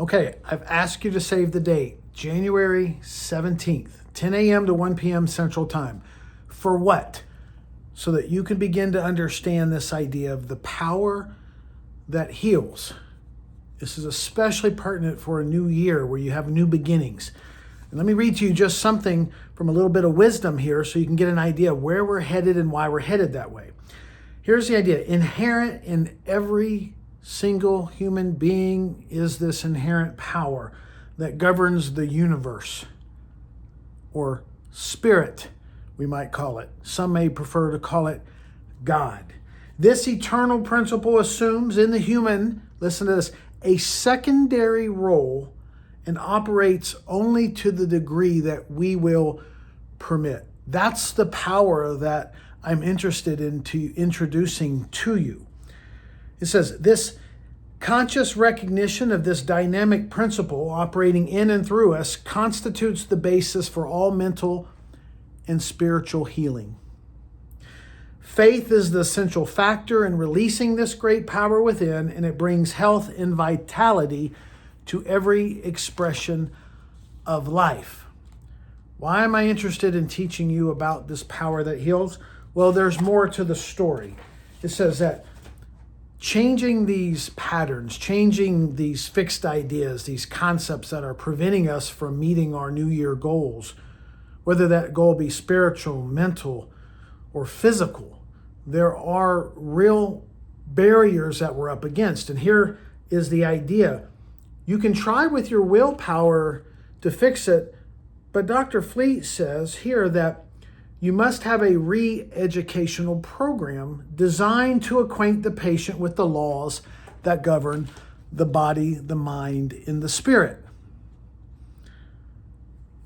Okay, I've asked you to save the date, January 17th, 10 a.m. to 1 p.m. Central Time. For what? So that you can begin to understand this idea of the power that heals. This is especially pertinent for a new year where you have new beginnings. And let me read to you just something from a little bit of wisdom here so you can get an idea of where we're headed and why we're headed that way. Here's the idea. Inherent in every single human being is this inherent power that governs the universe, or spirit, we might call it. Some may prefer to call it God. This eternal principle assumes in the human, listen to this, a secondary role and operates only to the degree that we will permit. That's the power that I'm interested in introducing to you. It says, this conscious recognition of this dynamic principle operating in and through us constitutes the basis for all mental and spiritual healing. Faith is the essential factor in releasing this great power within, and it brings health and vitality to every expression of life. Why am I interested in teaching you about this power that heals? Well, there's more to the story. It says that changing these patterns, changing these fixed ideas, these concepts that are preventing us from meeting our New Year goals, whether that goal be spiritual, mental, or physical, there are real barriers that we're up against. And here is the idea. You can try with your willpower to fix it, but Dr. Fleet says here that you must have a re-educational program designed to acquaint the patient with the laws that govern the body, the mind, and the spirit.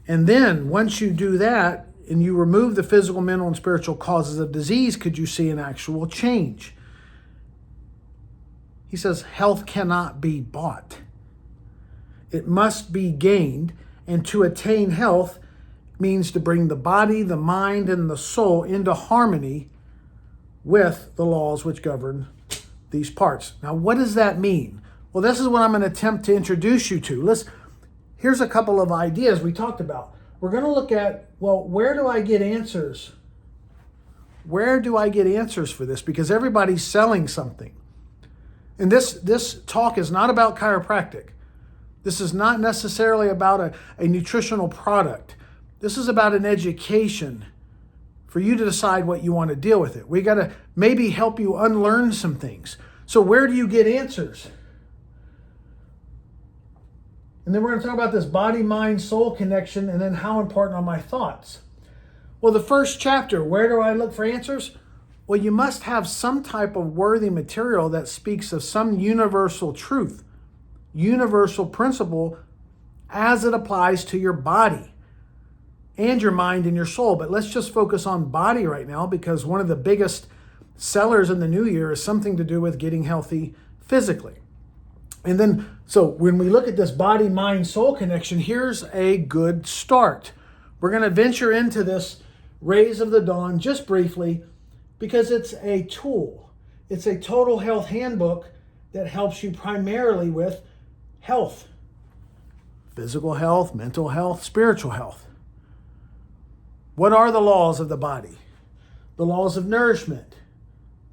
And then once you do that and you remove the physical, mental, and spiritual causes of disease, could you see an actual change? He says health cannot be bought. It must be gained, and to attain health means to bring the body, the mind, and the soul into harmony with the laws which govern these parts. Now, what does that mean? Well, this is what I'm going to attempt to introduce you to. Here's a couple of ideas we talked about. We're going to look at, well, where do I get answers? Where do I get answers for this? Because everybody's selling something. And this talk is not about chiropractic. This is not necessarily about a nutritional product. This is about an education for you to decide what you want to deal with it. We got to maybe help you unlearn some things. So where do you get answers? And then we're going to talk about this body, mind, soul connection, and then how important are my thoughts. Well, the first chapter, where do I look for answers? Well, you must have some type of worthy material that speaks of some universal truth, universal principle as it applies to your body and your mind and your soul. But let's just focus on body right now, because one of the biggest sellers in the new year is something to do with getting healthy physically. And then, so when we look at this body, mind, soul connection, here's a good start. We're going to venture into this Rays of the Dawn just briefly, because it's a tool. It's a total health handbook that helps you primarily with health, physical health, mental health, spiritual health. What are the laws of the body? The laws of nourishment,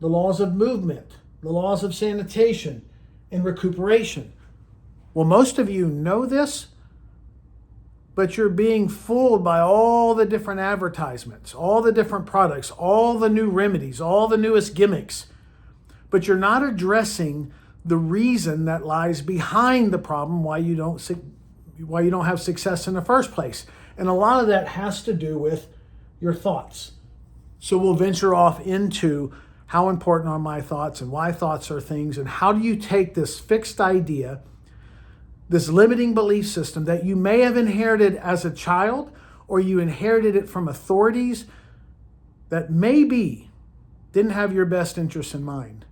the laws of movement, the laws of sanitation and recuperation. Well, most of you know this, but you're being fooled by all the different advertisements, all the different products, all the new remedies, all the newest gimmicks. But you're not addressing the reason that lies behind the problem, why you don't have success in the first place. And a lot of that has to do with your thoughts. So we'll venture off into how important are my thoughts and why thoughts are things, and how do you take this fixed idea, this limiting belief system that you may have inherited as a child, or you inherited it from authorities that maybe didn't have your best interests in mind.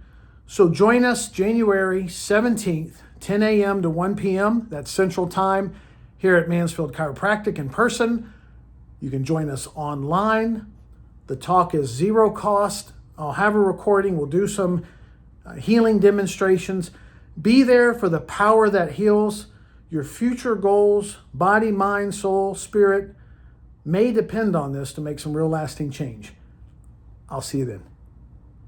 So join us January 17th, 10 a.m. to 1 p.m. That's Central Time here at Mansfield Chiropractic in person. You can join us online. The talk is zero cost. I'll have a recording. We'll do some healing demonstrations. Be there for the power that heals. Your future goals, body, mind, soul, spirit, may depend on this to make some real lasting change. I'll see you then.